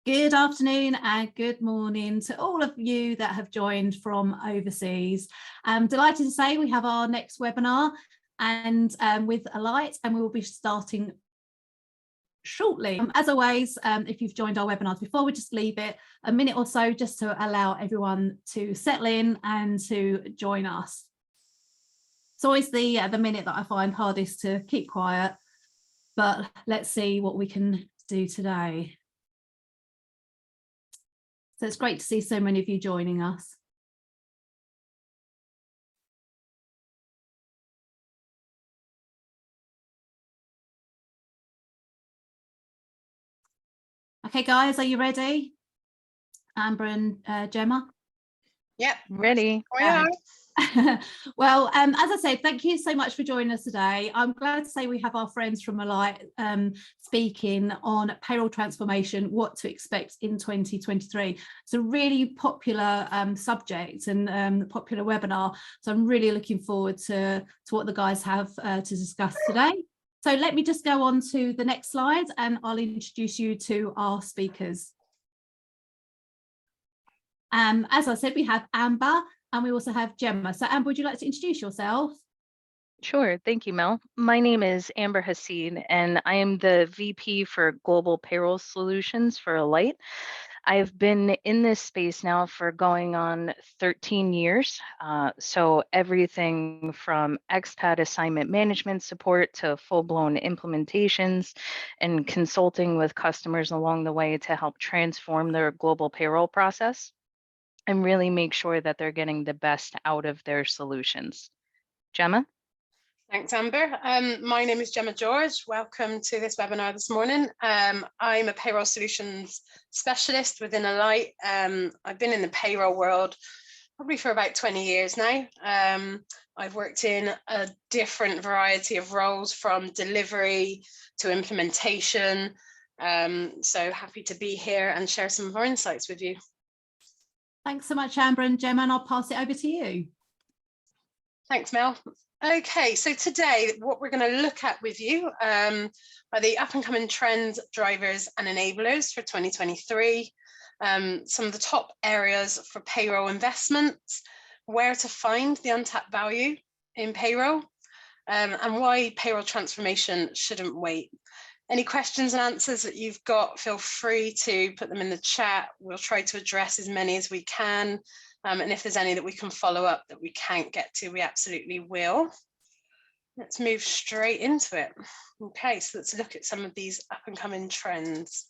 Good afternoon and good morning to all of you that have joined from overseas. I'm delighted to say we have our next webinar and with Alight, and we will be starting shortly. As always, if you've joined our webinars before, we just leave it a minute or so just to allow everyone to settle in and to join us. It's always the minute that I find hardest to keep quiet, but let's see what we can do today. So it's great to see so many of you joining us. Okay, guys, are you ready? Amber and Gemma? Yep, ready. Well, as I said, thank you so much for joining us today. I'm glad to say we have our friends from Alight speaking on payroll transformation, what to expect in 2023. It's a really popular subject and popular webinar. So I'm really looking forward to what the guys have to discuss today. So let me just go on to the next slide and I'll introduce you to our speakers. As I said, we have Amber and we also have Gemma. So Amber, would you like to introduce yourself? Sure, thank you, Mel. My name is Amber Hassid, and I am the VP for Global Payroll Solutions for Alight. I've been in this space now for going on 13 years. So everything from expat assignment management support to full-blown implementations and consulting with customers along the way to help transform their global payroll process and really make sure that they're getting the best out of their solutions. Gemma? Thanks, Amber. My name is Gemma George. Welcome to this webinar this morning. I'm a payroll solutions specialist within Alight. I've been in the payroll world probably for about 20 years now. I've worked in a different variety of roles from delivery to implementation. So happy to be here and share some of our insights with you. Thanks so much, Amber and Gemma, and I'll pass it over to you. Thanks, Mel. Okay, so today what we're going to look at with you are the up and coming trends, drivers and enablers for 2023, some of the top areas for payroll investments, where to find the untapped value in payroll, and why payroll transformation shouldn't wait. Any questions and answers that you've got, feel free to put them in the chat. We'll try to address as many as we can. And if there's any that we can follow up that we can't get to, we absolutely will. Let's move straight into it. Okay, so let's look at some of these up and coming trends.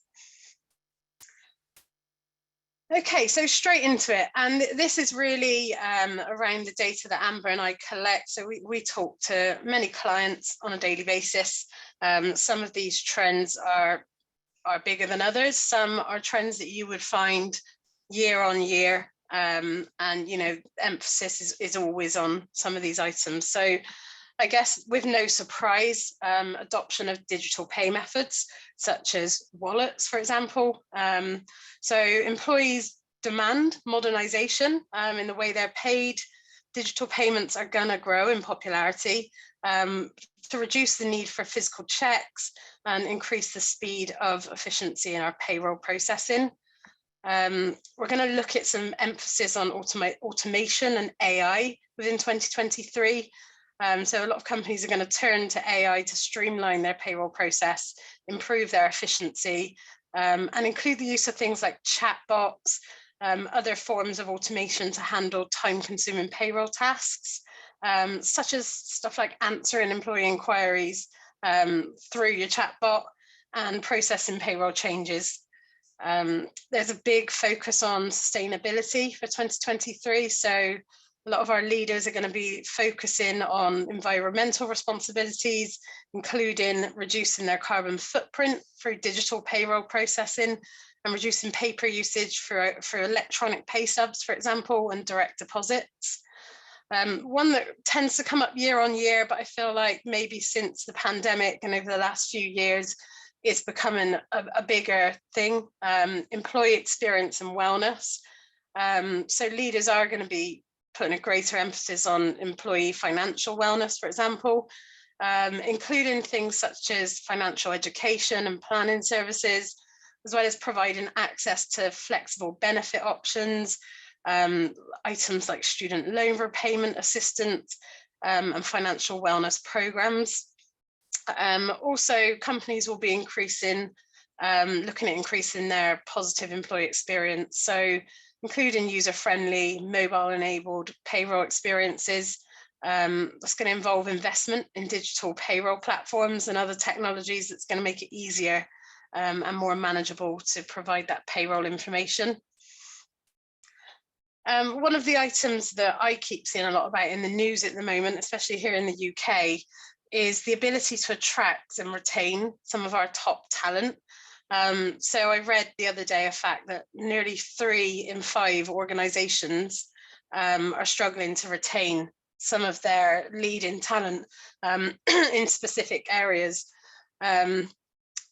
Okay, so straight into it. And this is really around the data that Amber and I collect. So we talk to many clients on a daily basis. Some of these trends are bigger than others. Some are trends that you would find year on year. And, you know, emphasis is always on some of these items. So I guess with no surprise, adoption of digital pay methods, such as wallets, for example. So employees demand modernization in the way they're paid. Digital payments are gonna grow in popularity to reduce the need for physical checks and increase the speed of efficiency in our payroll processing. We're going to look at some emphasis on automation and AI within 2023. So a lot of companies are going to turn to AI to streamline their payroll process, improve their efficiency, and include the use of things like chatbots, other forms of automation to handle time-consuming payroll tasks, such as stuff like answering employee inquiries through your chatbot and processing payroll changes. There's a big focus on sustainability for 2023. So a lot of our leaders are going to be focusing on environmental responsibilities, including reducing their carbon footprint through digital payroll processing and reducing paper usage for electronic pay stubs, for example, and direct deposits. One that tends to come up year on year, but I feel like maybe since the pandemic and over the last few years, it's becoming a bigger thing, employee experience and wellness. So leaders are going to be putting a greater emphasis on employee financial wellness, for example, including things such as financial education and planning services, as well as providing access to flexible benefit options, items like student loan repayment assistance, and financial wellness programs. Also, companies will be looking at increasing their positive employee experience. So including user-friendly, mobile-enabled payroll experiences. That's going to involve investment in digital payroll platforms and other technologies that's going to make it easier and more manageable to provide that payroll information. One of the items that I keep seeing a lot about in the news at the moment, especially here in the UK, is the ability to attract and retain some of our top talent. So I read the other day a fact that nearly 3 in 5 organizations are struggling to retain some of their leading talent in specific areas.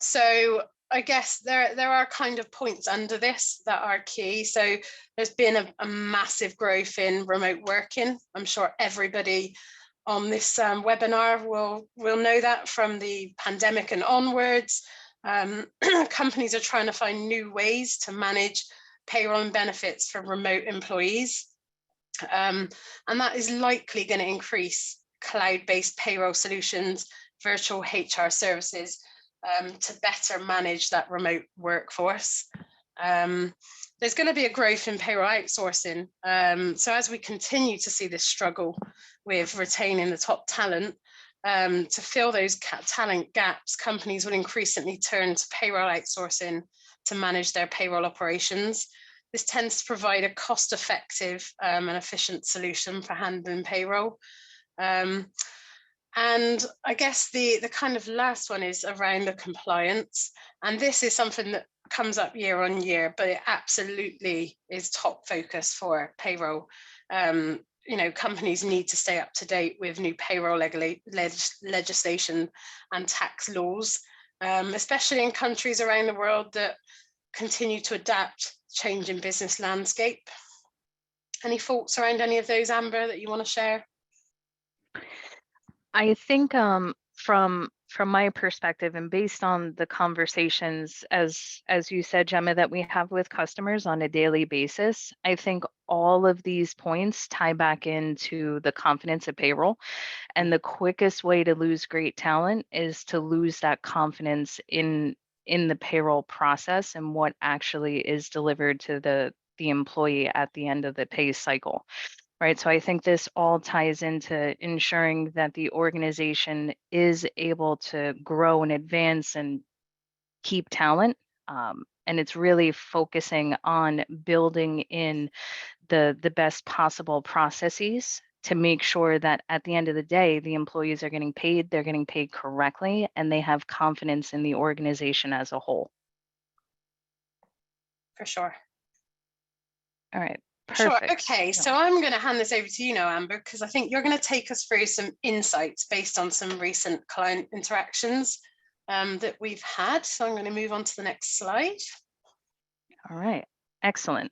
So I guess there are kind of points under this that are key. So there's been a massive growth in remote working. I'm sure everybody on this webinar will know that from the pandemic and onwards. Companies are trying to find new ways to manage payroll and benefits for remote employees. And that is likely going to increase cloud-based payroll solutions, virtual HR services to better manage that remote workforce. There's going to be a growth in payroll outsourcing. So as we continue to see this struggle with retaining the top talent, to fill those talent gaps, companies will increasingly turn to payroll outsourcing to manage their payroll operations. This tends to provide a cost-effective and efficient solution for handling payroll. And I guess the kind of last one is around the compliance. And this is something that comes up year on year, but it absolutely is top focus for payroll. You know, companies need to stay up to date with new payroll legislation and tax laws, especially in countries around the world that continue to adapt changing business landscape. Any thoughts around any of those, Amber, that you want to share? I think from my perspective and based on the conversations, as you said, Gemma, that we have with customers on a daily basis, I think all of these points tie back into the confidence of payroll. And the quickest way to lose great talent is to lose that confidence in the payroll process and what actually is delivered to the employee at the end of the pay cycle. Right. So I think this all ties into ensuring that the organization is able to grow and advance and keep talent. And it's really focusing on building in the best possible processes to make sure that at the end of the day, the employees are getting paid, they're getting paid correctly, and they have confidence in the organization as a whole. For sure. All right. Sure. Perfect. Okay, so I'm going to hand this over to you now, Amber, because I think you're going to take us through some insights based on some recent client interactions that we've had. So I'm going to move on to the next slide. All right. Excellent.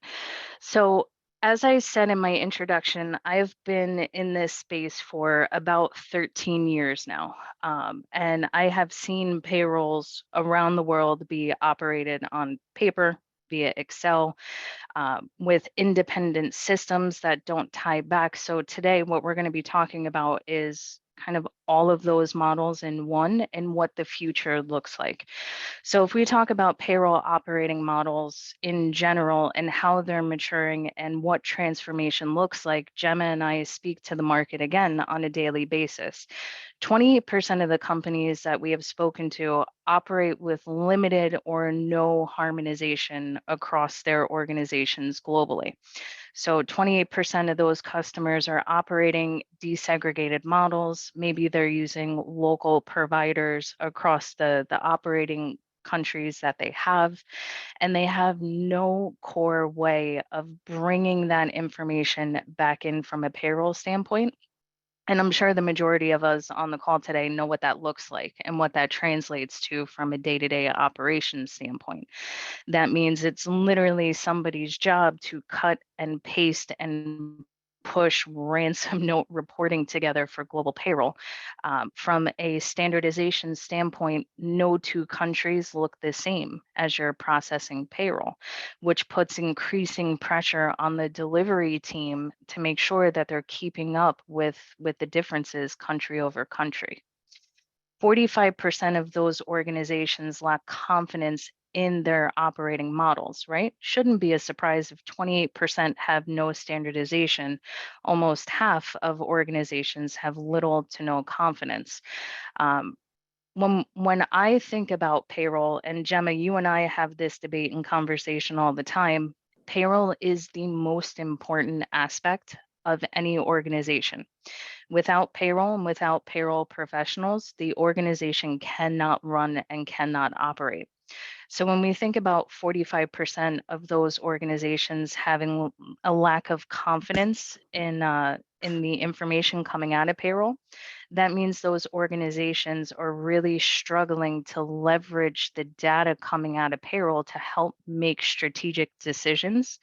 So as I said in my introduction, I've been in this space for about 13 years now. And I have seen payrolls around the world be operated on paper, via Excel, with independent systems that don't tie back. So today, what we're going to be talking about is kind of all of those models in one and what the future looks like. So if we talk about payroll operating models in general and how they're maturing and what transformation looks like, Gemma and I speak to the market again on a daily basis. 28% of the companies that we have spoken to operate with limited or no harmonization across their organizations globally. So 28% of those customers are operating desegregated models. Maybe they're using local providers across the operating countries that they have, and they have no core way of bringing that information back in from a payroll standpoint. And I'm sure the majority of us on the call today know what that looks like and what that translates to from a day-to-day operations standpoint. That means it's literally somebody's job to cut and paste and push ransom note reporting together for global payroll. From a standardization standpoint, no two countries look the same as you're processing payroll, which puts increasing pressure on the delivery team to make sure that they're keeping up with the differences country over country. 45% of those organizations lack confidence in their operating models, right? Shouldn't be a surprise if 28% have no standardization. Almost half of organizations have little to no confidence. Um, when I think about payroll, and Gemma, you and I have this debate and conversation all the time, payroll is the most important aspect of any organization. Without payroll and without payroll professionals, the organization cannot run and cannot operate. So when we think about 45% of those organizations having a lack of confidence in the information coming out of payroll, that means those organizations are really struggling to leverage the data coming out of payroll to help make strategic decisions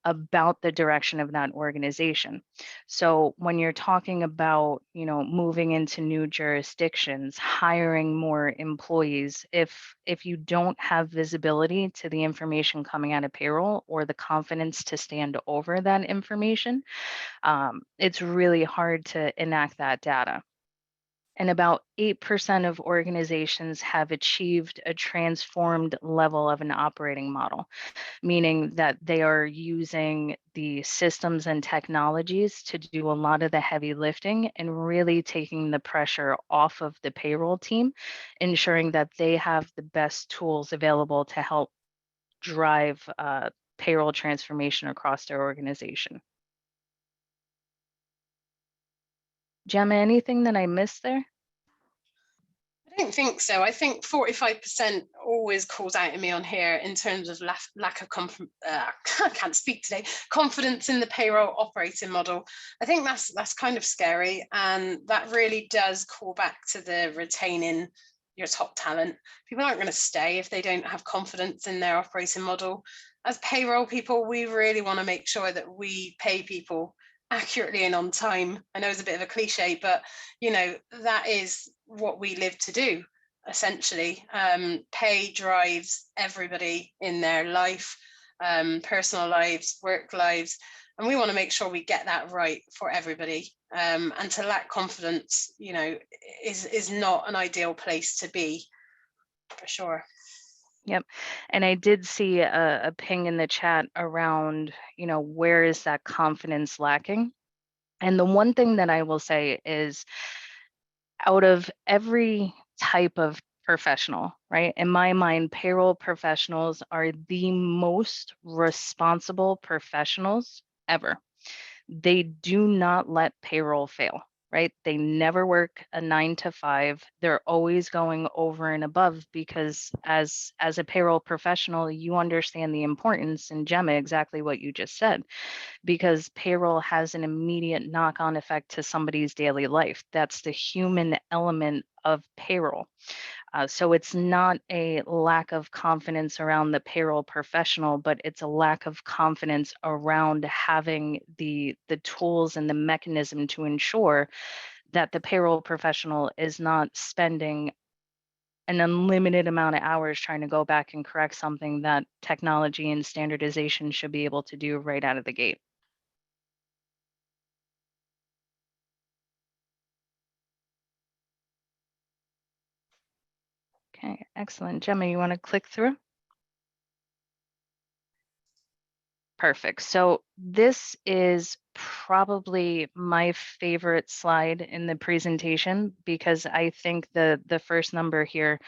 about the direction of that organization. So when you're talking about, moving into new jurisdictions, hiring more employees, if you don't have visibility to the information coming out of payroll or the confidence to stand over that information, it's really hard to enact that data. And about 8% of organizations have achieved a transformed level of an operating model, meaning that they are using the systems and technologies to do a lot of the heavy lifting and really taking the pressure off of the payroll team, ensuring that they have the best tools available to help drive payroll transformation across their organization. Gemma, anything that I missed there? I don't think so. I think 45% always calls out to me on here in terms of lack of I can't speak today, confidence in the payroll operating model. I think that's kind of scary, and that really does call back to the retaining your top talent. People aren't going to stay if they don't have confidence in their operating model. As payroll people, we really want to make sure that we pay people accurately and on time. I know it's a bit of a cliche, but that is what we live to do, essentially. Pay drives everybody in their life, personal lives, work lives, and we want to make sure we get that right for everybody. And to lack confidence, is not an ideal place to be, for sure. Yep. And I did see a ping in the chat around, where is that confidence lacking? And the one thing that I will say is, out of every type of professional, right? In my mind, payroll professionals are the most responsible professionals ever. They do not let payroll fail, right? They never work a 9 to 5. They're always going over and above, because as a payroll professional, you understand the importance, and Gemma, exactly what you just said, because payroll has an immediate knock-on effect to somebody's daily life. That's the human element of payroll. So it's not a lack of confidence around the payroll professional, but it's a lack of confidence around having the tools and the mechanism to ensure that the payroll professional is not spending an unlimited amount of hours trying to go back and correct something that technology and standardization should be able to do right out of the gate. Okay, excellent. Gemma, you want to click through? Perfect. So this is probably my favorite slide in the presentation, because I think the first number here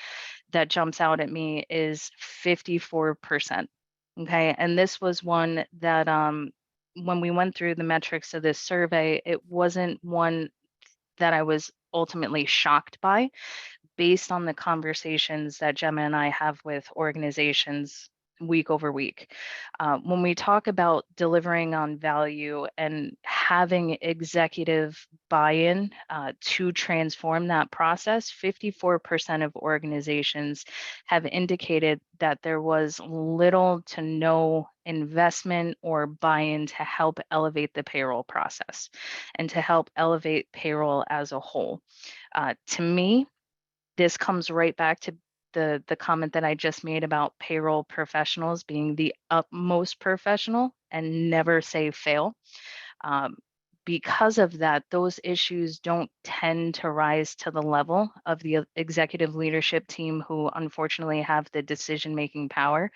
that jumps out at me is 54%. Okay, and this was one that when we went through the metrics of this survey, it wasn't one that I was ultimately shocked by, based on the conversations that Gemma and I have with organizations week over week. When we talk about delivering on value and having executive buy-in to transform that process, 54% of organizations have indicated that there was little to no investment or buy-in to help elevate the payroll process and to help elevate payroll as a whole. To me, this comes right back to the comment that I just made about payroll professionals being the utmost professional and never say fail. Um, because of that, those issues don't tend to rise to the level of the executive leadership team who unfortunately have the decision-making power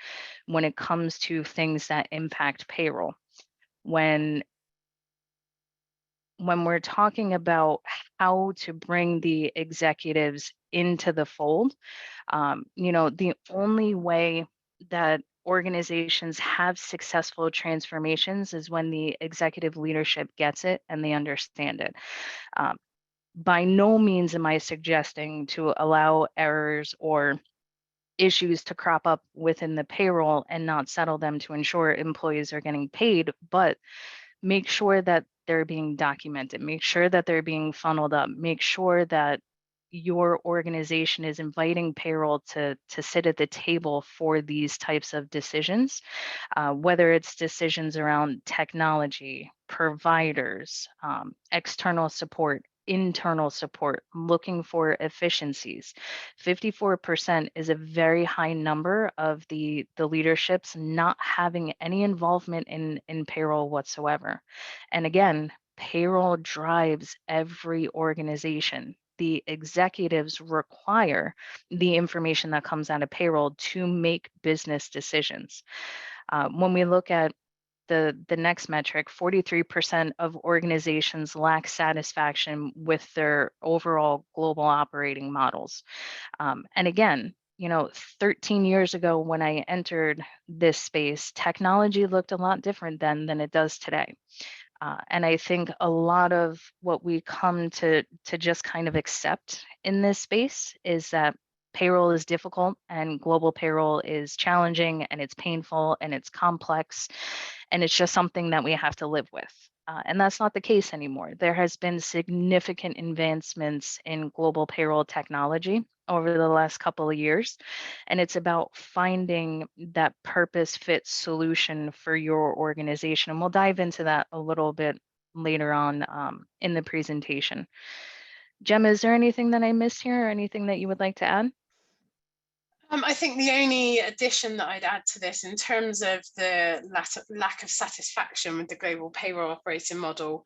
when it comes to things that impact payroll. When we're talking about how to bring the executives into the fold, the only way that organizations have successful transformations is when the executive leadership gets it and they understand it. By no means am I suggesting to allow errors or issues to crop up within the payroll and not settle them to ensure employees are getting paid, but make sure that they're being documented, make sure that they're being funneled up, make sure that your organization is inviting payroll to sit at the table for these types of decisions, whether it's decisions around technology, providers, external support, internal support, looking for efficiencies. 54% is a very high number of the leaderships not having any involvement in payroll whatsoever. And again, payroll drives every organization. The executives require the information that comes out of payroll to make business decisions. When we look at the next metric, 43% of organizations lack satisfaction with their overall global operating models. And again, 13 years ago when I entered this space, technology looked a lot different then than it does today. And I think a lot of what we come to just kind of accept in this space is that payroll is difficult and global payroll is challenging and it's painful and it's complex and it's just something that we have to live with. And that's not the case anymore. There has been significant advancements in global payroll technology over the last couple of years. And it's about finding that purpose fit solution for your organization. And we'll dive into that a little bit later on in the presentation. Gemma, is there anything that I missed here or anything that you would like to add? I think the only addition that I'd add to this in terms of the lack of satisfaction with the global payroll operating model,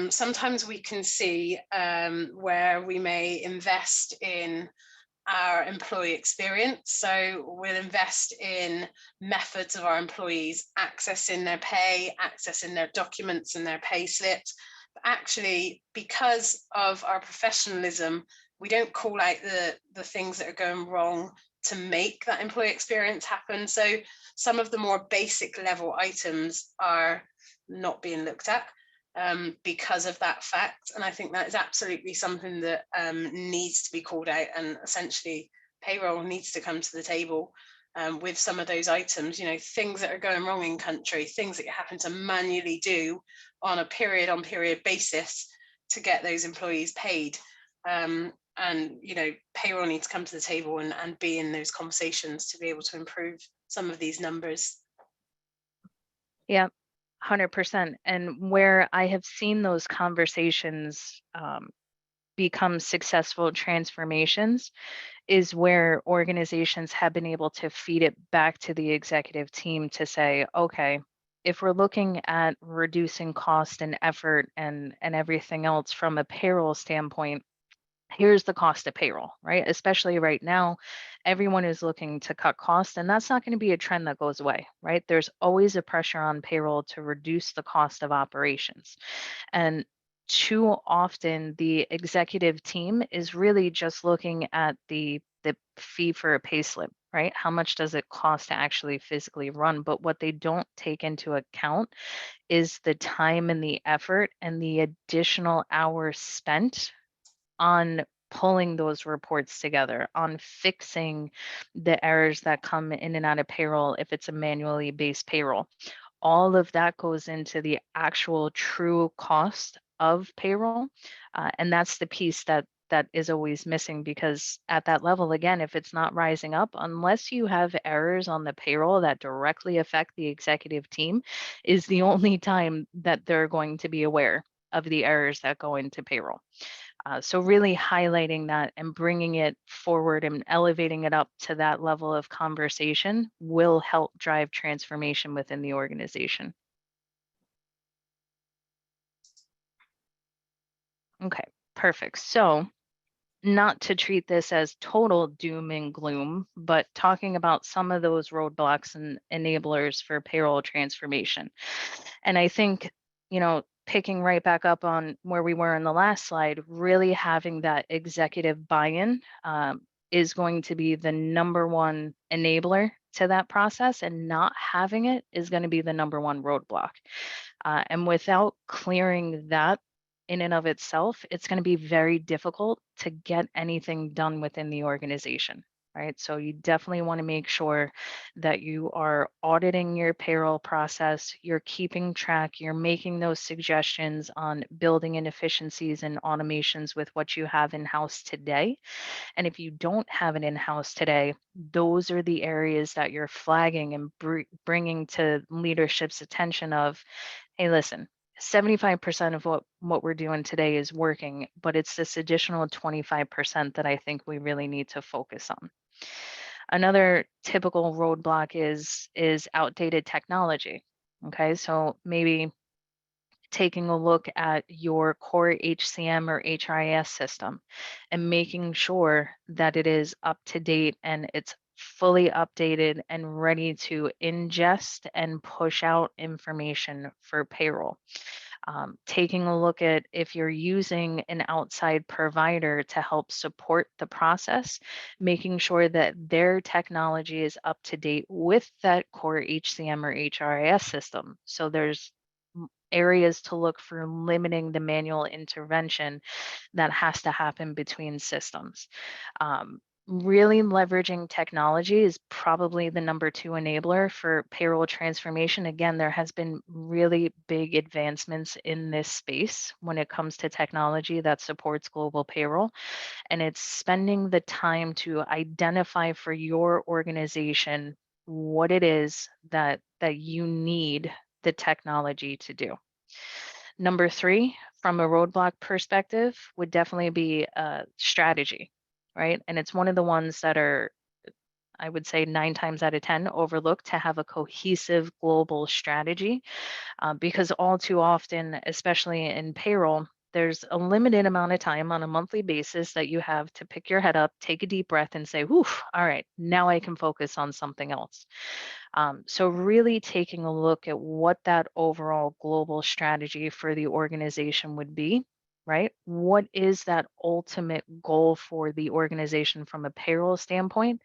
sometimes we can see where we may invest in our employee experience. So we'll invest in methods of our employees accessing their pay, accessing their documents and their pay slips. But actually, because of our professionalism, we don't call out the things that are going wrong to make that employee experience happen. So some of the more basic level items are not being looked at because of that fact. And I think that is absolutely something that needs to be called out, and essentially payroll needs to come to the table with some of those items, things that are going wrong in country, things that you happen to manually do on a period on period basis to get those employees paid. And payroll needs to come to the table and be in those conversations to be able to improve some of these numbers. Yeah, 100%. And where I have seen those conversations become successful transformations is where organizations have been able to feed it back to the executive team to say, okay, if we're looking at reducing cost and effort and everything else from a payroll standpoint, here's the cost of payroll, right? Especially right now, everyone is looking to cut costs, and that's not going to be a trend that goes away, right? There's always a pressure on payroll to reduce the cost of operations. And too often, the executive team is really just looking at the fee for a pay slip, right? How much does it cost to actually physically run? But what they don't take into account is the time and the effort and the additional hours spent on pulling those reports together, on fixing the errors that come in and out of payroll if it's a manually based payroll. All of that goes into the actual true cost of payroll. And that's the piece that is always missing, because at that level, again, if it's not rising up, unless you have errors on the payroll that directly affect the executive team, is the only time that they're going to be aware of the errors that go into payroll. So really highlighting that and bringing it forward and elevating it up to that level of conversation will help drive transformation within the organization. Okay, perfect. So not to treat this as total doom and gloom, but talking about some of those roadblocks and enablers for payroll transformation. And I think, picking right back up on where we were in the last slide, really having that executive buy-in is going to be the number one enabler to that process, and not having it is going to be the number one roadblock. And without clearing that in and of itself, it's going to be very difficult to get anything done within the organization, right? So you definitely want to make sure that you are auditing your payroll process, you're keeping track, you're making those suggestions on building in efficiencies and automations with what you have in-house today. And if you don't have it in-house today, those are the areas that you're flagging and bringing to leadership's attention of, hey, listen, 75% of what we're doing today is working, but it's this additional 25% that I think we really need to focus on. Another typical roadblock is outdated technology. Okay, so maybe taking a look at your core HCM or HRIS system and making sure that it is up to date and it's fully updated and ready to ingest and push out information for payroll. Taking a look at if you're using an outside provider to help support the process, making sure that their technology is up to date with that core HCM or HRIS system. So there's areas to look for limiting the manual intervention that has to happen between systems. Really leveraging technology is probably the number two enabler for payroll transformation. Again, there has been really big advancements in this space when it comes to technology that supports global payroll. And it's spending the time to identify for your organization what it is that you need the technology to do. Number three, from a roadblock perspective, would definitely be strategy, right? And it's one of the ones that are, I would say 9 times out of 10, overlooked, to have a cohesive global strategy, because all too often, especially in payroll, there's a limited amount of time on a monthly basis that you have to pick your head up, take a deep breath and say, whew, all right, now I can focus on something else. So really taking a look at what that overall global strategy for the organization would be, right? What is that ultimate goal for the organization from a payroll standpoint,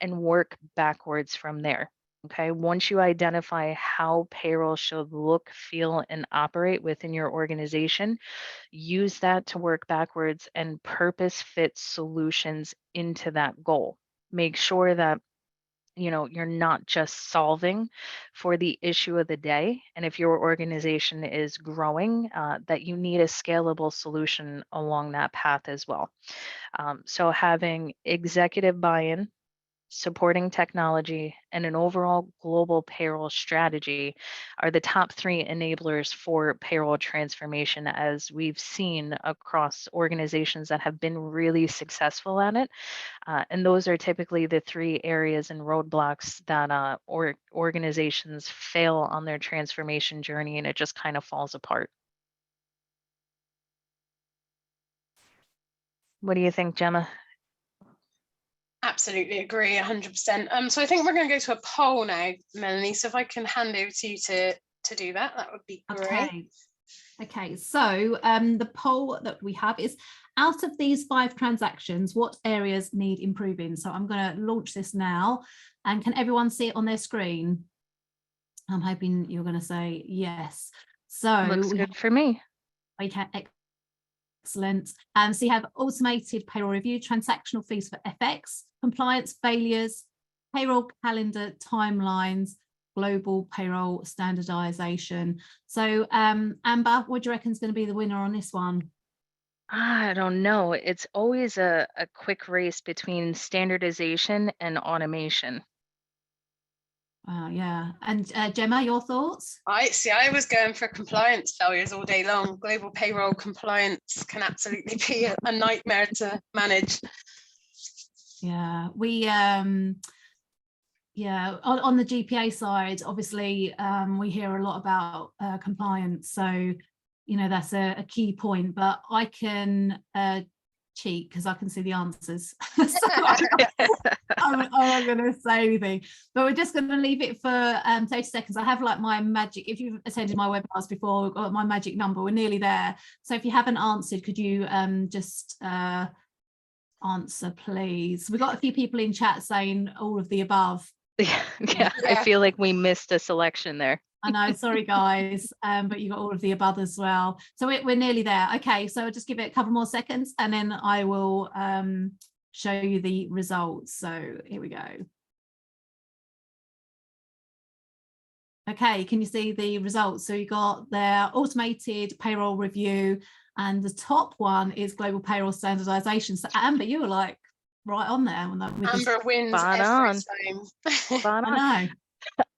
and work backwards from there. Okay, once you identify how payroll should look, feel, and operate within your organization, use that to work backwards and purpose fit solutions into that goal. Make sure that you're not just solving for the issue of the day, and if your organization is growing, that you need a scalable solution along that path as well. So having executive buy-in, supporting technology, and an overall global payroll strategy are the top 3 enablers for payroll transformation, as we've seen across organizations that have been really successful at it. And those are typically the 3 areas and roadblocks that organizations fail on their transformation journey, and it just kind of falls apart. What do you think, Gemma? Absolutely agree, 100%. So I think we're going to go to a poll now, Melanie. So if I can hand over to you to do that, that would be great. Okay. So the poll that we have is, out of these 5 transactions, what areas need improving? So I'm going to launch this now, and can everyone see it on their screen? I'm hoping you're going to say yes. So looks good for me. Okay, Excellent. So you have automated payroll review, transactional fees for FX, compliance failures, payroll calendar timelines, global payroll standardization. So Amber, what do you reckon is going to be the winner on this one? I don't know. It's always a quick race between standardization and automation. Yeah. And Gemma, your thoughts? I was going for compliance failures all day long. Global payroll compliance can absolutely be a nightmare to manage. Yeah, we yeah, on the GPA side, obviously we hear a lot about compliance, so you know that's a key point, but I can cheat because I can see the answers. So I'm not going to say anything, but we're just going to leave it for 30 seconds. I have like my magic, if you've attended my webinars before, we've got my magic number, we're nearly there. So if you haven't answered, could you just answer, please? We've got a few people in chat saying all of the above. Yeah, I feel like we missed a selection there. I know, sorry guys, but you got all of the above as well. So we're nearly there. Okay, so I'll just give it a couple more seconds and then I will show you the results. So here we go. Okay, can you see the results? So you got their automated payroll review, and the top one is global payroll standardization. So Amber, you were like right on there. Amber wins Spot every on. time. Spot on. I know.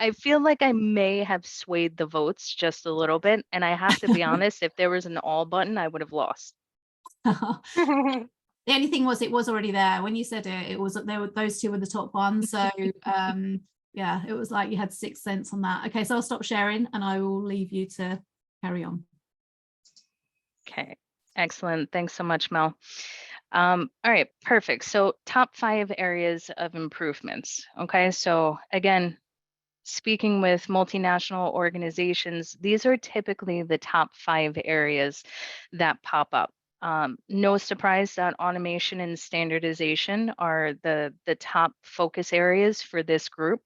I feel like I may have swayed the votes just a little bit. And I have to be honest, if there was an all button, I would have lost. The only thing was it was already there. When you said it, it was there were those two were the top ones. So yeah, it was like you had 6 cents on that. Okay, so I'll stop sharing and I will leave you to carry on. Okay, excellent. Thanks so much, Mel. All right, perfect. So top 5 areas of improvements. Okay, so again, speaking with multinational organizations, these are typically the top 5 areas that pop up. No surprise that automation and standardization are the top focus areas for this group.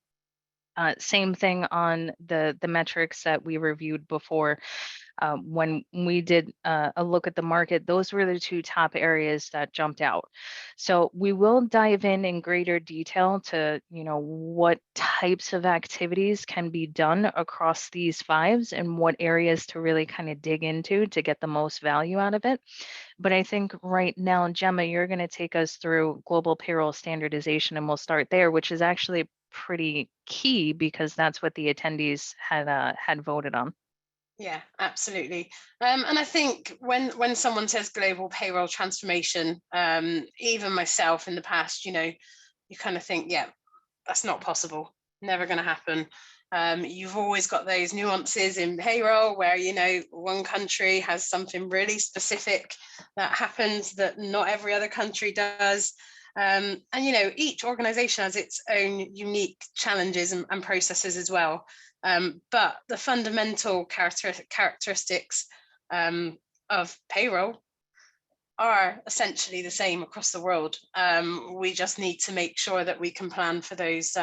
Same thing on the metrics that we reviewed before. When we did a look at the market, those were the 2 top areas that jumped out. So we will dive in greater detail to, you know, what types of activities can be done across these 5s and what areas to really kind of dig into to get the most value out of it. But I think right now, Gemma, you're going to take us through global payroll standardization, and we'll start there, which is actually pretty key because that's what the attendees had voted on. Yeah, absolutely. And I think when someone says global payroll transformation, even myself in the past, you know, you kind of think, yeah, that's not possible, never going to happen. You've always got those nuances in payroll where, you know, one country has something really specific that happens that not every other country does. And, you know, each organization has its own unique challenges and processes as well. But the fundamental characteristics of payroll are essentially the same across the world. We just need to make sure that we can plan for those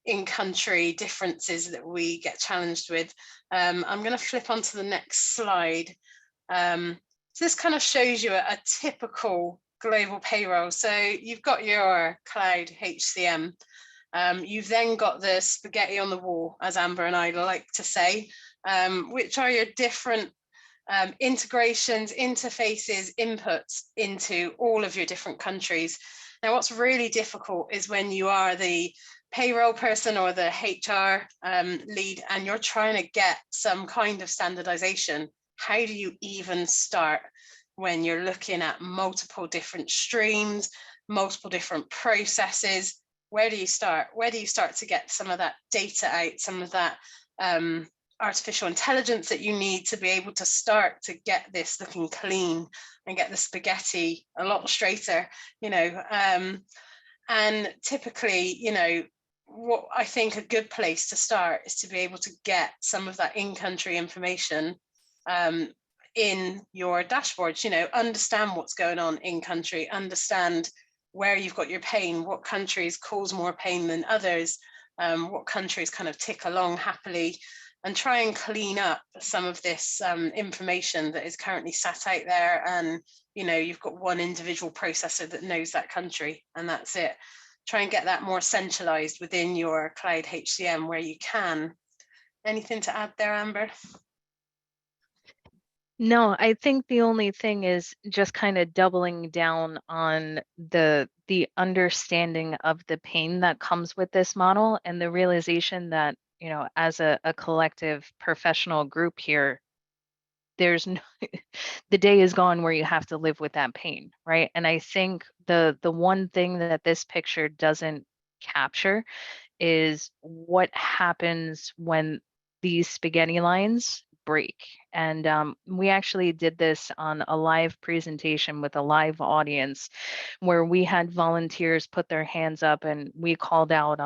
in-country differences that we get challenged with. I'm going to flip onto the next slide. So this kind of shows you a typical global payroll. So you've got your cloud HCM. You've then got the spaghetti on the wall, as Amber and I like to say, which are your different integrations, interfaces, inputs into all of your different countries. Now, what's really difficult is when you are the payroll person or the HR lead and you're trying to get some kind of standardization. How do you even start when you're looking at multiple different streams, multiple different processes? Where do you start? Where do you start to get some of that data out, some of that artificial intelligence that you need to be able to start to get this looking clean and get the spaghetti a lot straighter, you know? And typically, you know, what I think a good place to start is to be able to get some of that in-country information in your dashboards, you know, understand what's going on in country, understand where you've got your pain, what countries cause more pain than others, what countries kind of tick along happily. and try and clean up some of this information that is currently sat out there. And, you know, you've got one individual processor that knows that country and that's it. Try and get that more centralized within your cloud HCM where you can. Anything to add there, Amber? No, I think the only thing is just kind of doubling down on the understanding of the pain that comes with this model and the realization that, you know, as a collective professional group here, there's no, the day is gone where you have to live with that pain, right? And I think the one thing that this picture doesn't capture is what happens when these spaghetti lines break. And we actually did this on a live presentation with a live audience where we had volunteers put their hands up and we called out,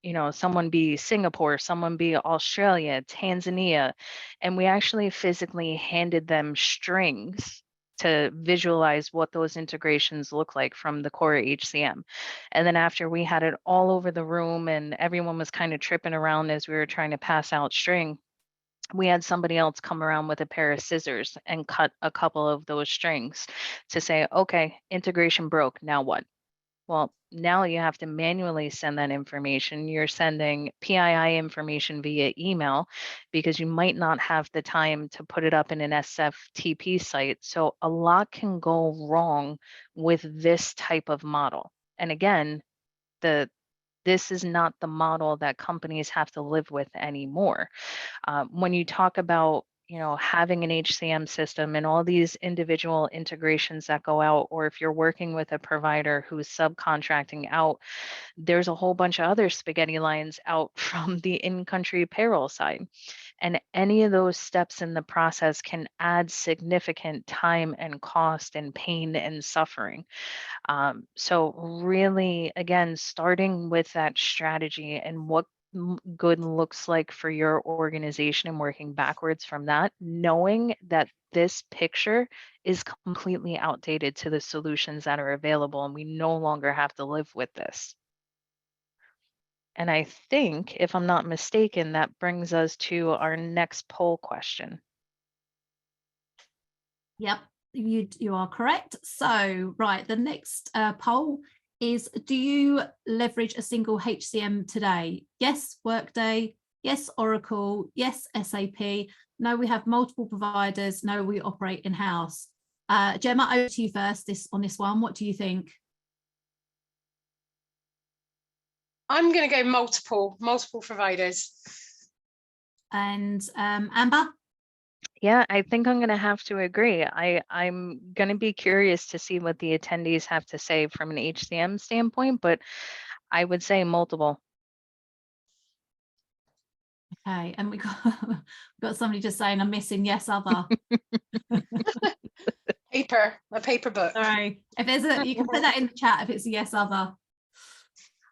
you know, someone be Singapore, someone be Australia, Tanzania, and we actually physically handed them strings to visualize what those integrations look like from the core HCM. And then after we had it all over the room and everyone was kind of tripping around as we were trying to pass out string, we had somebody else come around with a pair of scissors and cut a couple of those strings to say, okay, integration broke, now what? Well, now you have to manually send that information. You're sending PII information via email because you might not have the time to put it up in an SFTP site. So a lot can go wrong with this type of model. And again, this is not the model that companies have to live with anymore. When you talk about, you know, having an HCM system and all these individual integrations that go out, or if you're working with a provider who's subcontracting out, there's a whole bunch of other spaghetti lines out from the in-country payroll side. And any of those steps in the process can add significant time and cost and pain and suffering. So really, again, starting with that strategy and what good looks like for your organization and working backwards from that, knowing that this picture is completely outdated to the solutions that are available and we no longer have to live with this. And I think, if I'm not mistaken, that brings us to our next poll question. Yep, you are correct. So, right, the next poll is, do you leverage a single HCM today? Yes, Workday. Yes, Oracle. Yes, SAP. No, we have multiple providers. No, we operate in-house. Gemma, over to you first on this one. What do you think? I'm going to go multiple providers. And Amber? Yeah, I think I'm going to have to agree. I'm going to be curious to see what the attendees have to say from an HCM standpoint, but I would say multiple. Okay, and we got somebody just saying, I'm missing yes other. A paper book. Sorry, if there's a, you can put that in the chat if it's a yes other.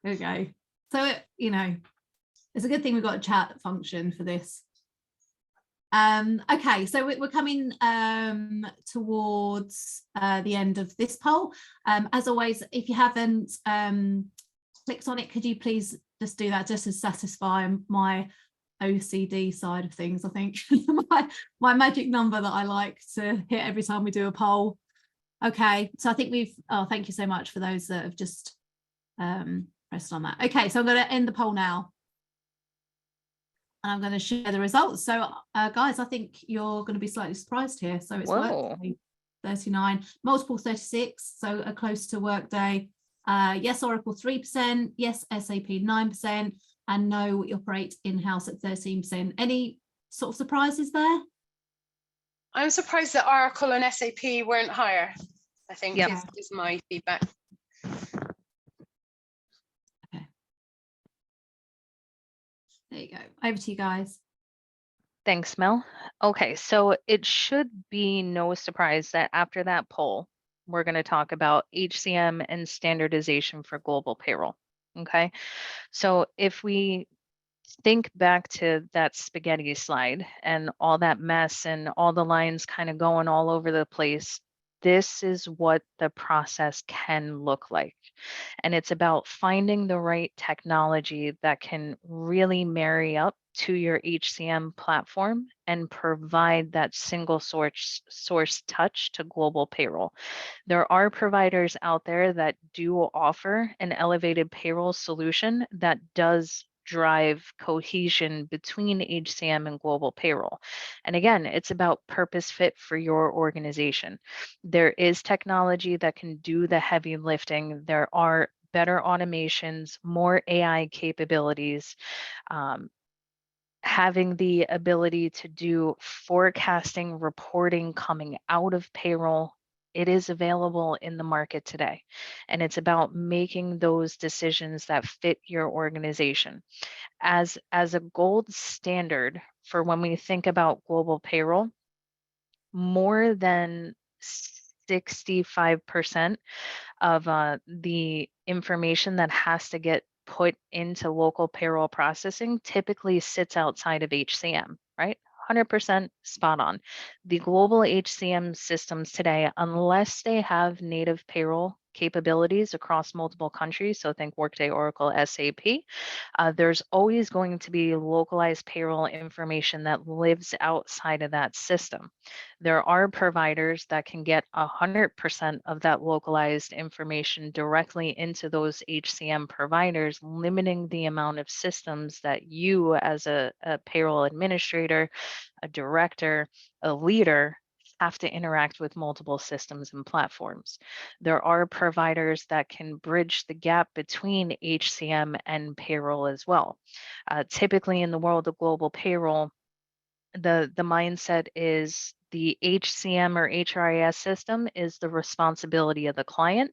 There we go. So, you know, it's a good thing we've got a chat function for this. Okay, so we're coming towards the end of this poll. As always, if you haven't clicked on it, could you please just do that, just to satisfy my OCD side of things, I think. my magic number that I like to hit every time we do a poll. Okay, so I think thank you so much for those that have just pressed on that. Okay, so I'm going to end the poll now. And I'm going to share the results. So guys, I think you're going to be slightly surprised here. So it's Workday 39, multiple 36, so close to Workday. Yes, Oracle 3%, yes, SAP 9%, and no, we operate in-house at 13%. Any sort of surprises there? I'm surprised that Oracle and SAP weren't higher, I think, is my feedback. Okay. There you go. Over to you guys. Thanks, Mel. Okay, so it should be no surprise that after that poll, we're going to talk about HCM and standardization for global payroll. Okay, so if we think back to that spaghetti slide and all that mess and all the lines kind of going all over the place, this is what the process can look like. And it's about finding the right technology that can really marry up to your HCM platform and provide that single source touch to global payroll. There are providers out there that do offer an elevated payroll solution that does drive cohesion between HCM and global payroll. And again, it's about purpose fit for your organization. There is technology that can do the heavy lifting. There are better automations, more AI capabilities, having the ability to do forecasting, reporting coming out of payroll. It is available in the market today. And it's about making those decisions that fit your organization. As a gold standard for when we think about global payroll, more than 65% of the information that has to get put into local payroll processing typically sits outside of HCM, right? 100% spot on. The global HCM systems today, unless they have native payroll capabilities across multiple countries, so think Workday, Oracle, SAP, there's always going to be localized payroll information that lives outside of that system. There are providers that can get 100% of that localized information directly into those HCM providers, limiting the amount of systems that you as a payroll administrator, a director, a leader have to interact with multiple systems and platforms. There are providers that can bridge the gap between HCM and payroll as well. Typically in the world of global payroll, the mindset is the HCM or HRIS system is the responsibility of the client,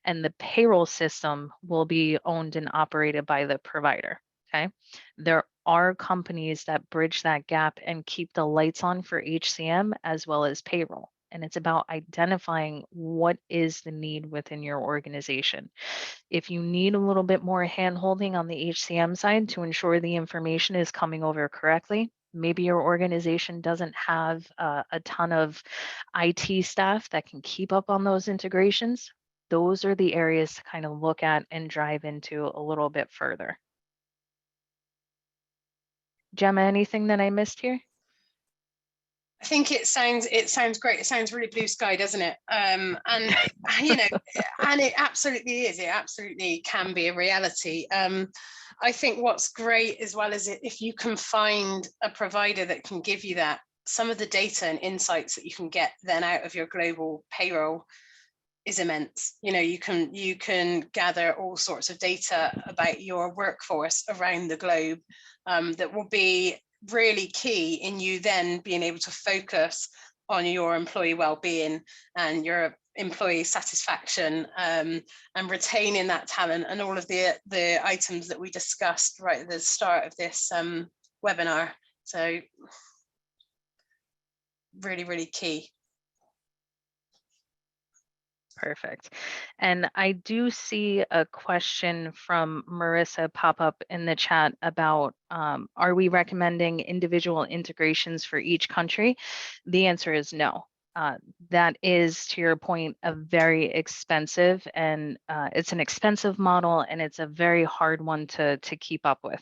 and the payroll system will be owned and operated by the provider. Okay. There are companies that bridge that gap and keep the lights on for HCM as well as payroll. And it's about identifying what is the need within your organization. If you need a little bit more handholding on the HCM side to ensure the information is coming over correctly, maybe your organization doesn't have a ton of IT staff that can keep up on those integrations. Those are the areas to kind of look at and drive into a little bit further. Gemma, anything that I missed here? I think it sounds great. It sounds really blue sky, doesn't it? And you know, and it absolutely is. It absolutely can be a reality. I think what's great as well is if you can find a provider that can give you that, some of the data and insights that you can get then out of your global payroll is immense. You know, you can gather all sorts of data about your workforce around the globe that will be really key in you then being able to focus on your employee well-being and your employee satisfaction, and retaining that talent and all of the items that we discussed right at the start of this webinar. So really, really key. Perfect. And I do see a question from Marissa pop up in the chat about, are we recommending individual integrations for each country? The answer is no. That is, to your point, a very expensive, and it's an expensive model, and it's a very hard one to keep up with.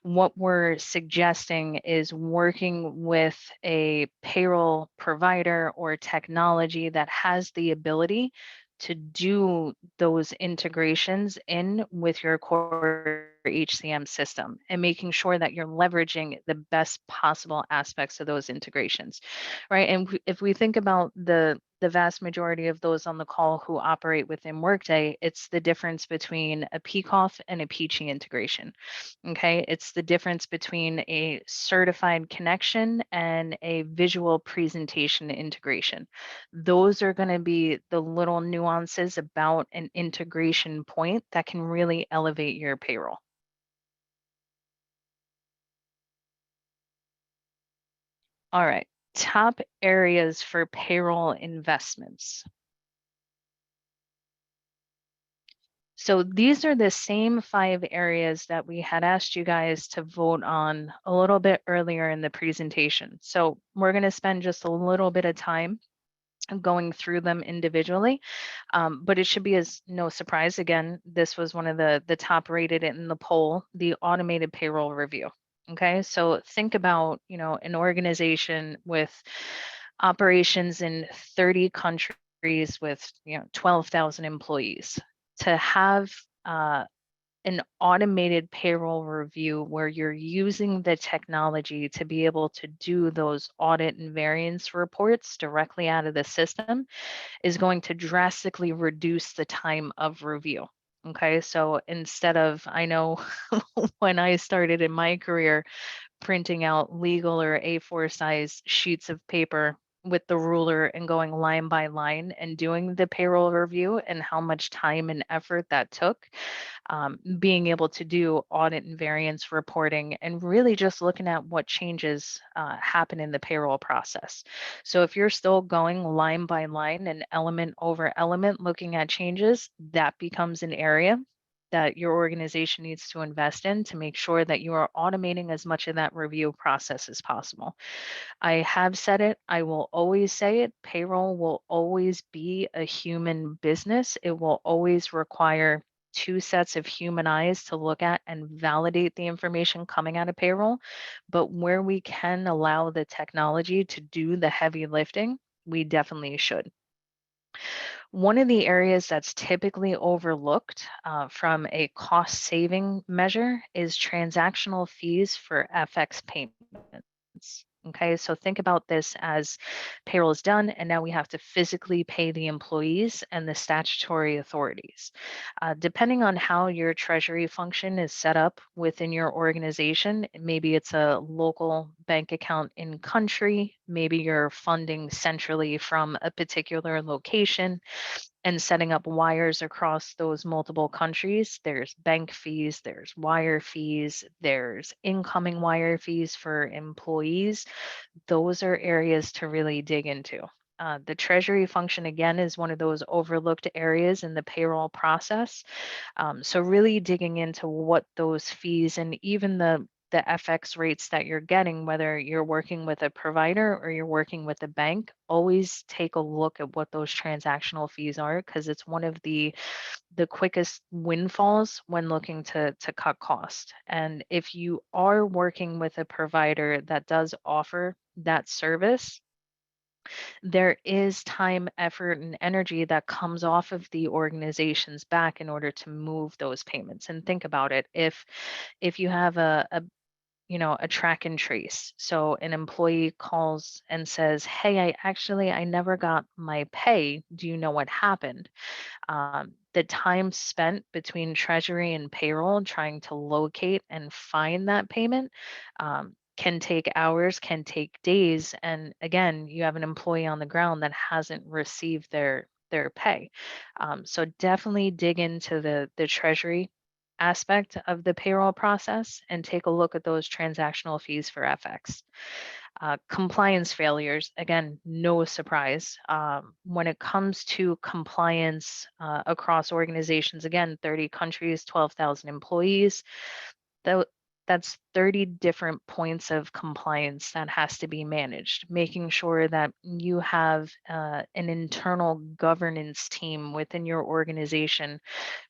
What we're suggesting is working with a payroll provider or technology that has the ability to do those integrations in with your core HCM system and making sure that you're leveraging the best possible aspects of those integrations, right? And if we think about the vast majority of those on the call who operate within Workday, it's the difference between a PCOF and a Peachy integration. Okay, it's the difference between a certified connection and a visual presentation integration. Those are going to be the little nuances about an integration point that can really elevate your payroll. All right, top areas for payroll investments. So these are the same 5 areas that we had asked you guys to vote on a little bit earlier in the presentation. So we're going to spend just a little bit of time going through them individually, but it should be as no surprise. Again, this was one of the top rated in the poll, the automated payroll review. Okay, so think about, an organization with operations in 30 countries with, 12,000 employees. To have uh, an automated payroll review where you're using the technology to be able to do those audit and variance reports directly out of the system is going to drastically reduce the time of review. Okay, so instead of, I know when I started in my career, printing out legal or A4 size sheets of paper with the ruler and going line by line and doing the payroll review, and how much time and effort that took. Being able to do audit and variance reporting and really just looking at what changes happen in the payroll process. So if you're still going line by line and element over element looking at changes, that becomes an area that your organization needs to invest in to make sure that you are automating as much of that review process as possible. I have said it, I will always say it. Payroll will always be a human business. It will always require two sets of human eyes to look at and validate the information coming out of payroll. But where we can allow the technology to do the heavy lifting, we definitely should. One of the areas that's typically overlooked from a cost saving measure is transactional fees for FX payments. Okay, so think about this as payroll is done, and now we have to physically pay the employees and the statutory authorities. Depending on how your treasury function is set up within your organization, maybe it's a local bank account in country, maybe you're funding centrally from a particular location and setting up wires across those multiple countries. There's bank fees, there's wire fees, there's incoming wire fees for employees. Those are areas to really dig into. The treasury function, again, is one of those overlooked areas in the payroll process. So really digging into what those fees and even the FX rates that you're getting, whether you're working with a provider or you're working with a bank, always take a look at what those transactional fees are, because it's one of the quickest windfalls when looking to cut cost. And if you are working with a provider that does offer that service, there is time, effort, and energy that comes off of the organization's back in order to move those payments. And think about it. If you have a track and trace. So an employee calls and says, "Hey, I never got my pay. Do you know what happened?" The time spent between treasury and payroll trying to locate and find that payment can take hours, can take days. And again, you have an employee on the ground that hasn't received their pay. So definitely dig into the treasury aspect of the payroll process and take a look at those transactional fees for FX. Compliance failures, again, no surprise. When it comes to compliance across organizations, again, 30 countries, 12,000 employees, tho- that's 30 different points of compliance that has to be managed, making sure that you have an internal governance team within your organization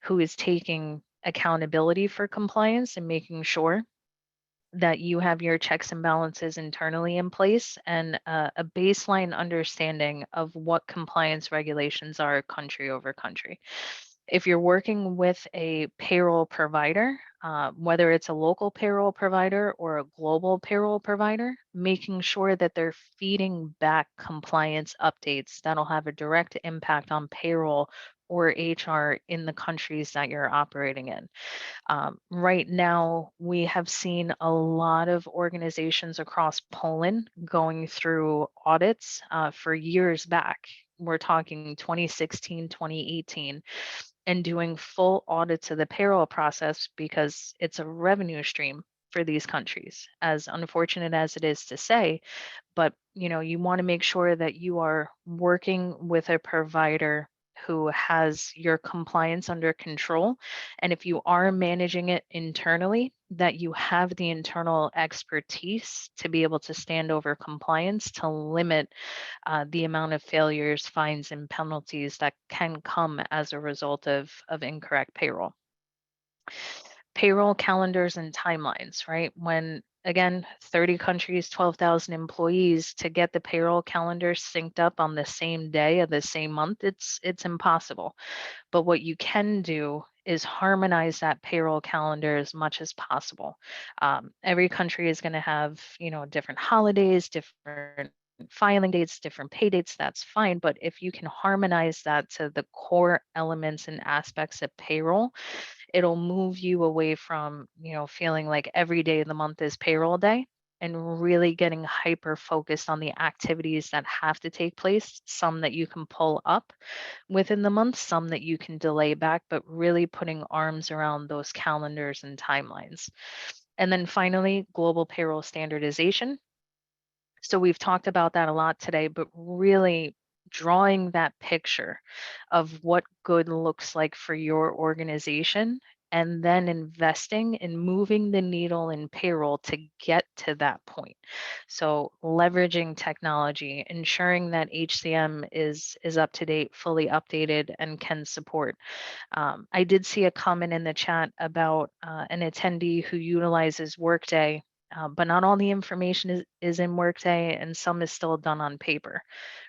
who is taking accountability for compliance and making sure that you have your checks and balances internally in place and a baseline understanding of what compliance regulations are country over country. If you're working with a payroll provider, whether it's a local payroll provider or a global payroll provider, making sure that they're feeding back compliance updates that'll have a direct impact on payroll or HR in the countries that you're operating in. Right now, we have seen a lot of organizations across Poland going through audits for years back. We're talking 2016, 2018, and doing full audits of the payroll process because it's a revenue stream for these countries. As unfortunate as it is to say, but you want to make sure that you are working with a provider who has your compliance under control, and if you are managing it internally, that you have the internal expertise to be able to stand over compliance to limit the amount of failures, fines, and penalties that can come as a result of incorrect payroll calendars and timelines, right? When again, 30 countries, 12,000 employees, to get the payroll calendar synced up on the same day of the same month, it's impossible. But what you can do is harmonize that payroll calendar as much as possible. Every country is going to have, different holidays, different filing dates, different pay dates. That's fine. But if you can harmonize that to the core elements and aspects of payroll, it'll move you away from, feeling like every day of the month is payroll day, and really getting hyper focused on the activities that have to take place, some that you can pull up within the month, some that you can delay back, but really putting arms around those calendars and timelines. And then finally, global payroll standardization. So we've talked about that a lot today, but really drawing that picture of what good looks like for your organization, and then investing in moving the needle in payroll to get to that point. So leveraging technology, ensuring that HCM is up to date, fully updated, and can support. I did see a comment in the chat about an attendee who utilizes Workday, but not all the information is in Workday, and some is still done on paper,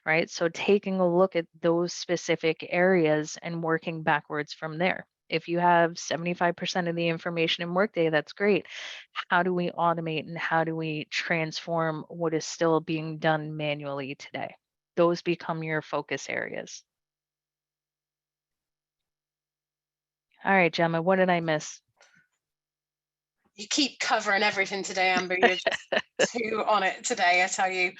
right? So taking a look at those specific areas and working backwards from there. If you have 75% of the information in Workday, that's great. How do we automate and how do we transform what is still being done manually today? Those become your focus areas. All right, Gemma, what did I miss? You keep covering everything today, Amber. You're just too on it today, I tell you.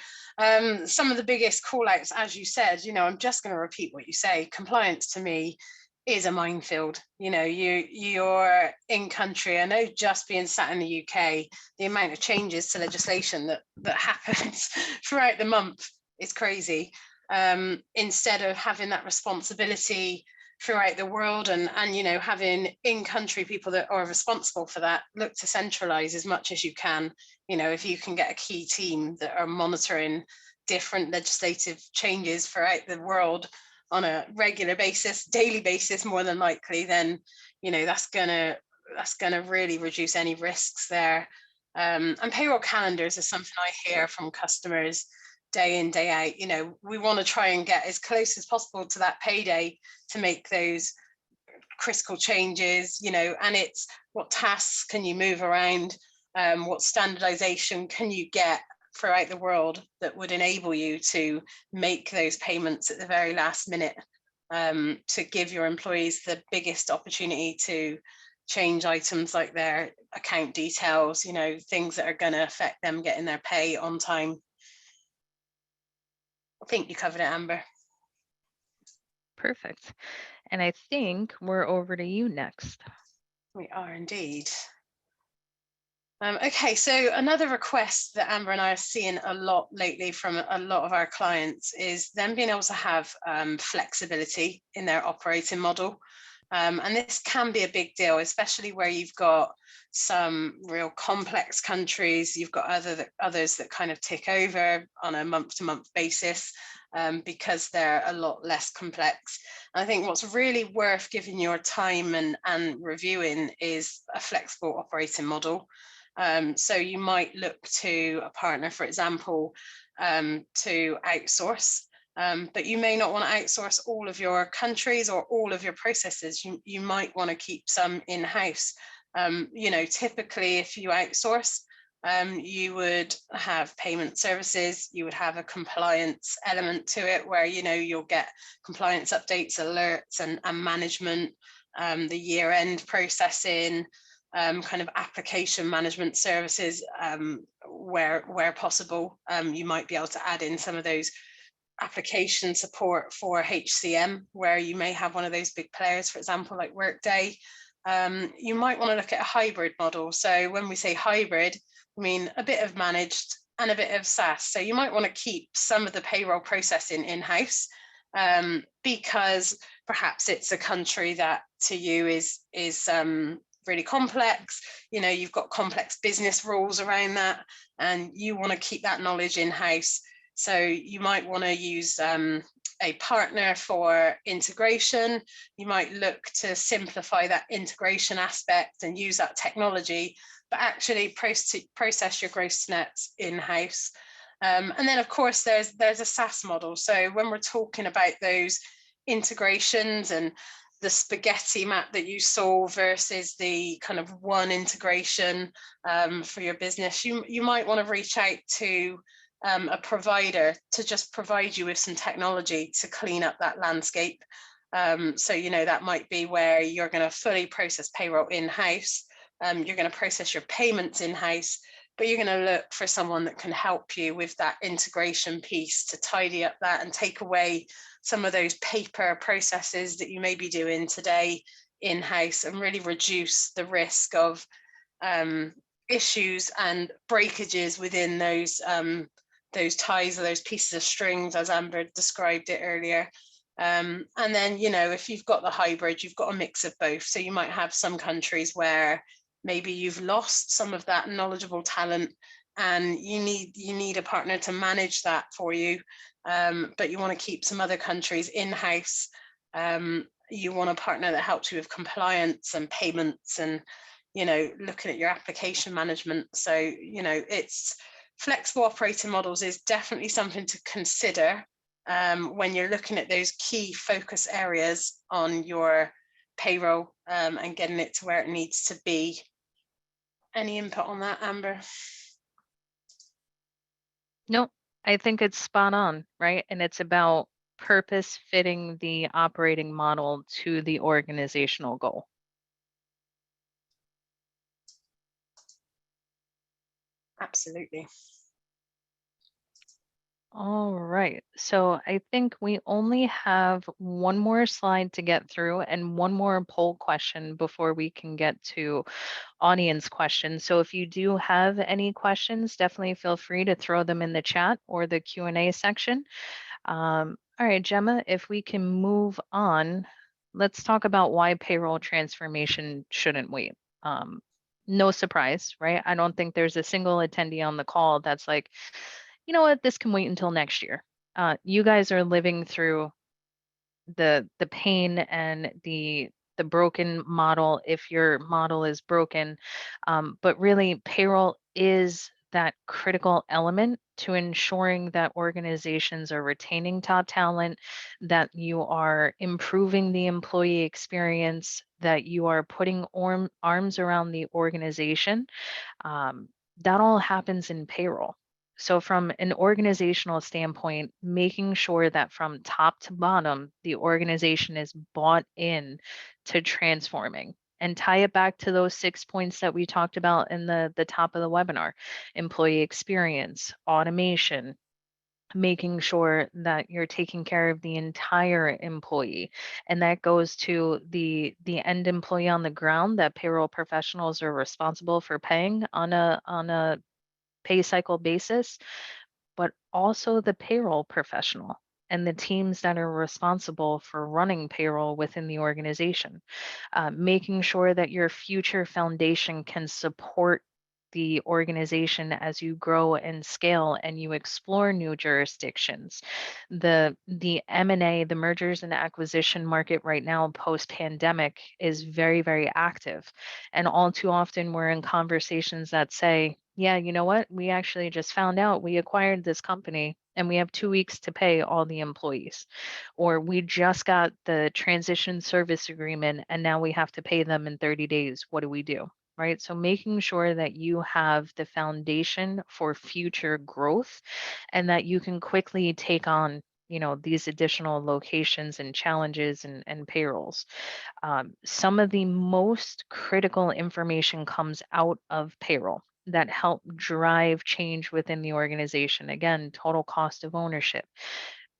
Some of the biggest call outs, as you said, I'm just going to repeat what you say. Compliance to me is a minefield. You're in country. I know, just being sat in the UK, the amount of changes to legislation that happens throughout the month is crazy. Instead of having that responsibility throughout the world and having in-country people that are responsible for that, look to centralize as much as you can. If you can get a key team that are monitoring different legislative changes throughout the world on a regular basis, daily basis, more than likely, then that's gonna really reduce any risks there. And payroll calendars is something I hear from customers day in, day out. We want to try and get as close as possible to that payday to make those critical changes, and it's what tasks can you move around, what standardization can you get throughout the world that would enable you to make those payments at the very last minute, to give your employees the biggest opportunity to change items like their account details, things that are going to affect them getting their pay on time. I think you covered it, Amber. Perfect. And I think we're over to you next. We are indeed. Okay, so another request that Amber and I are seeing a lot lately from a lot of our clients is them being able to have flexibility in their operating model. And this can be a big deal, especially where you've got some real complex countries. You've got others that kind of tick over on a month-to-month basis, because they're a lot less complex. And I think what's really worth giving your time and reviewing is a flexible operating model. So you might look to a partner, for example, to outsource. But you may not want to outsource all of your countries or all of your processes. You might want to keep some in-house. Typically, if you outsource, you would have payment services, you would have a compliance element to it where, you'll get compliance updates, alerts, and management, the year-end processing, kind of application management services, where possible. You might be able to add in some of those application support for HCM, where you may have one of those big players, for example, like Workday. You might want to look at a hybrid model. So when we say hybrid, I mean a bit of managed and a bit of SaaS. So you might want to keep some of the payroll processing in-house, because perhaps it's a country that to you is really complex. You've got complex business rules around that, and you want to keep that knowledge in-house. So you might want to use a partner for integration. You might look to simplify that integration aspect and use that technology, but actually process your gross nets in-house. And then, of course, there's a SaaS model. So when we're talking about those integrations and the spaghetti map that you saw versus the kind of one integration for your business, you might want to reach out to a provider to just provide you with some technology to clean up that landscape. So, that might be where you're going to fully process payroll in-house. You're going to process your payments in-house, but you're going to look for someone that can help you with that integration piece to tidy up that and take away some of those paper processes that you may be doing today in-house, and really reduce the risk of issues and breakages within those ties or those pieces of strings, as Amber described it earlier. And then, if you've got the hybrid, you've got a mix of both. So you might have some countries where maybe you've lost some of that knowledgeable talent and you need a partner to manage that for you, but you want to keep some other countries in-house. You want a partner that helps you with compliance and payments and, looking at your application management. So, it's flexible operating models is definitely something to consider when you're looking at those key focus areas on your payroll and getting it to where it needs to be. Any input on that, Amber? No, I think it's spot on, right? And it's about purpose fitting the operating model to the organizational goal. Absolutely. All right. So I think we only have one more slide to get through and one more poll question before we can get to audience questions. So if you do have any questions, definitely feel free to throw them in the chat or the Q&A section. All right, Gemma, if we can move on, let's talk about why payroll transformation shouldn't wait. No surprise, right? I don't think there's a single attendee on the call that's like, you know what, this can wait until next year. You guys are living through the pain and the broken model if your model is broken. But really, payroll is that critical element to ensuring that organizations are retaining top talent, that you are improving the employee experience, that you are putting arms around the organization. That all happens in payroll. So, from an organizational standpoint, making sure that from top to bottom, the organization is bought in to transforming, and tie it back to those 6 points that we talked about in the top of the webinar: employee experience, automation, making sure that you're taking care of the entire employee. And that goes to the end employee on the ground that payroll professionals are responsible for paying on a pay cycle basis, but also the payroll professional and the teams that are responsible for running payroll within the organization. Making sure that your future foundation can support the organization as you grow and scale and you explore new jurisdictions. The M&A, the mergers and acquisition market right now post pandemic is very, very active. And all too often we're in conversations that say, yeah, you know what? We actually just found out we acquired this company and we have 2 weeks to pay all the employees. Or we just got the transition service agreement and now we have to pay them in 30 days. What do we do? Right? So making sure that you have the foundation for future growth and that you can quickly take on, these additional locations and challenges and payrolls. Some of the most critical information comes out of payroll that help drive change within the organization. Again, total cost of ownership,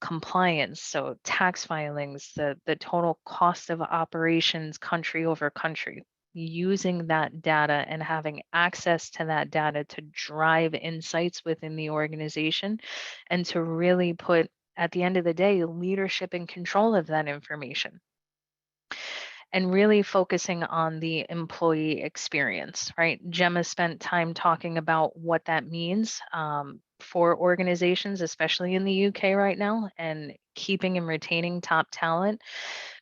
compliance, so tax filings, the total cost of operations country over country. Using that data and having access to that data to drive insights within the organization and to really put, at the end of the day, leadership and control of that information. And really focusing on the employee experience, right? Gemma spent time talking about what that means. for organizations, especially in the UK right now, and keeping and retaining top talent.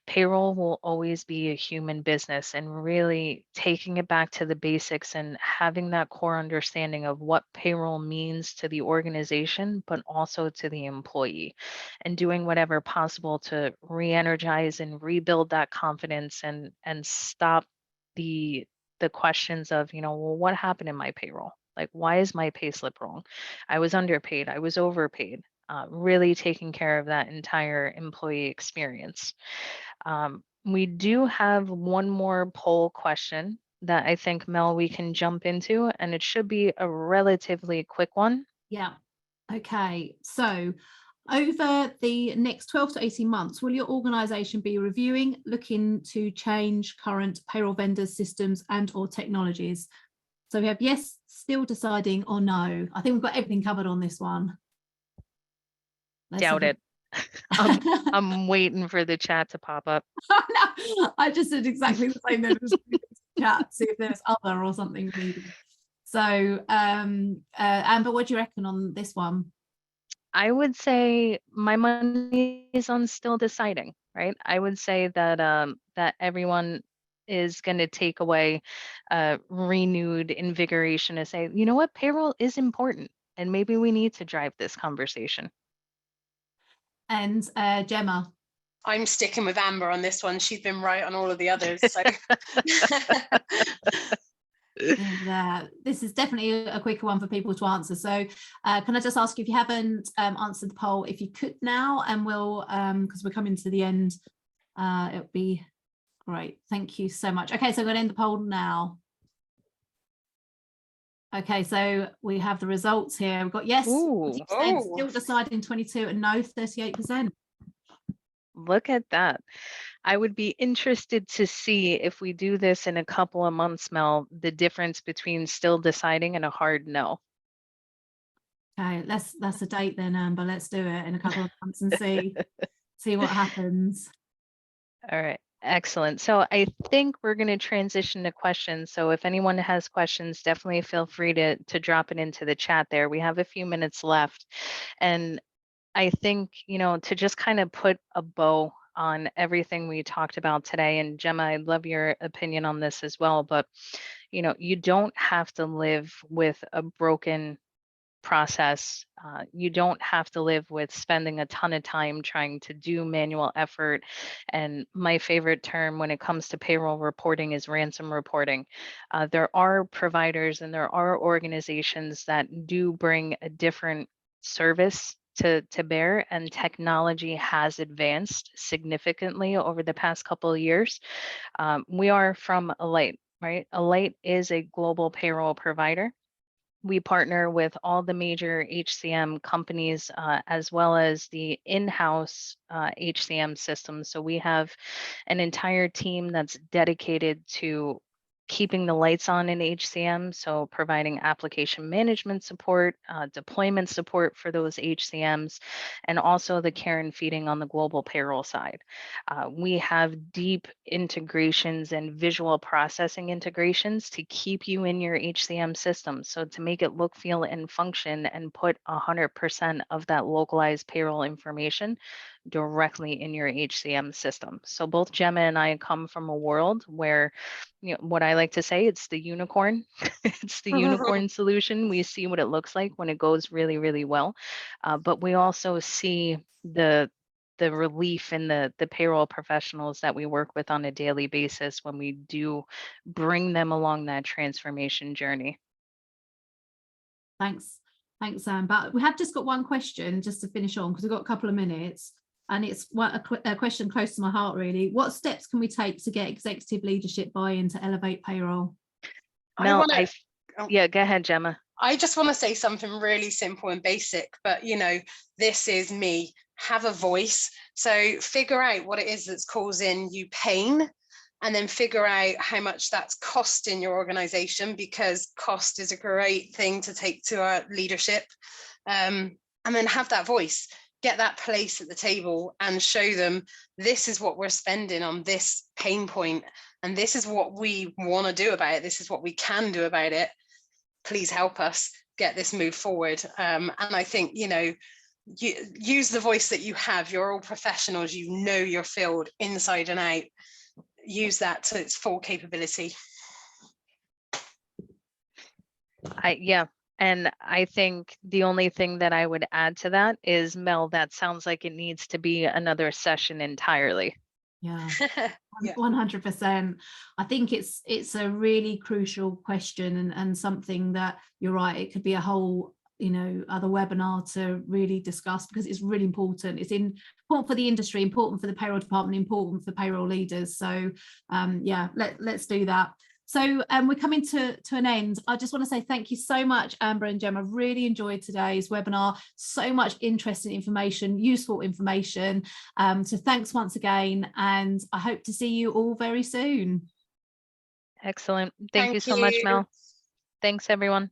Payroll will always be a human business, and really taking it back to the basics and having that core understanding of what payroll means to the organization, but also to the employee, and doing whatever possible to re-energize and rebuild that confidence, and stop the questions of, well, what happened in my payroll? Like, why is my pay slip wrong? I was underpaid, I was overpaid. Really taking care of that entire employee experience. We do have one more poll question that I think, Mel, we can jump into, and it should be a relatively quick one. Yeah. Okay. So over the next 12 to 18 months, will your organisation be reviewing, looking to change current payroll vendors, systems and or technologies? So we have yes, still deciding, or no. I think we've got everything covered on this one. Doubt it. I'm waiting for the chat to pop up. No, I just did exactly the same then as chat, see if there's other or something maybe. So Amber, what do you reckon on this one? I would say my money is on still deciding, right? I would say that that everyone is going to take away renewed invigoration to say, you know what, payroll is important, and maybe we need to drive this conversation. And Gemma? I'm sticking with Amber on this one. She's been right on all of the others. So. This is definitely a quicker one for people to answer. So can I just ask you, if you haven't answered the poll, if you could now, and we'll, because we're coming to the end, it would be great. Thank you so much. Okay, so I'm going to end the poll now. Okay, so we have the results here. We've got yes, 40%, still deciding 22%, and no 38%. Look at that. I would be interested to see, if we do this in a couple of months, Mel, the difference between still deciding and a hard no. Okay, that's a date then, Amber. Let's do it in a couple of months and see what happens. All right. Excellent. So I think we're going to transition to questions. So if anyone has questions, definitely feel free to drop it into the chat there. We have a few minutes left. And I think, to just kind of put a bow on everything we talked about today, and Gemma, I'd love your opinion on this as well, but, you don't have to live with a broken process. You don't have to live with spending a ton of time trying to do manual effort. And my favorite term when it comes to payroll reporting is ransom reporting. There are providers and there are organizations that do bring a different service to bear, and technology has advanced significantly over the past couple of years. We are from Alight, right? Alight is a global payroll provider. We partner with all the major HCM companies, as well as the in-house HCM systems. So we have an entire team that's dedicated to keeping the lights on in HCM, so providing application management support, deployment support for those HCMs, and also the care and feeding on the global payroll side. We have deep integrations and visual processing integrations to keep you in your HCM system. So to make it look, feel, and function, and put 100% of that localized payroll information directly in your HCM system. So both Gemma and I come from a world where, what I like to say, it's the unicorn. It's the unicorn solution. We see what it looks like when it goes really, really well. But we also see the relief in the payroll professionals that we work with on a daily basis when we do bring them along that transformation journey. Thanks, Sam. But we have just got one question just to finish on, because we've got a couple of minutes. And it's a question close to my heart, really. What steps can we take to get executive leadership buy-in to elevate payroll? Mel, yeah, go ahead, Gemma. I just want to say something really simple and basic, but this is me. Have a voice. So figure out what it is that's causing you pain, and then figure out how much that's costing your organization, because cost is a great thing to take to our leadership. And then have that voice. Get that place at the table and show them, this is what we're spending on this pain point, and this is what we want to do about it. This is what we can do about it. Please help us. get this move forward. And I think, you know, you use the voice that you have. You're all professionals, you know your field inside and out. Use that to its full capability. Yeah. And I think the only thing that I would add to that is, Mel, that sounds like it needs to be another session entirely. Yeah, Yeah. 100%. I think it's a really crucial question, and something that, you're right, it could be a whole, you know, other webinar to really discuss, because it's really important. It's important for the industry, important for the payroll department, important for payroll leaders. So yeah, let's do that. So we're coming to an end. I just want to say thank you so much, Amber and Gemma. Really enjoyed today's webinar. So much interesting information, useful information. So thanks once again, and I hope to see you all very soon. Excellent. Thank you so much, you. Mel. Thanks, everyone.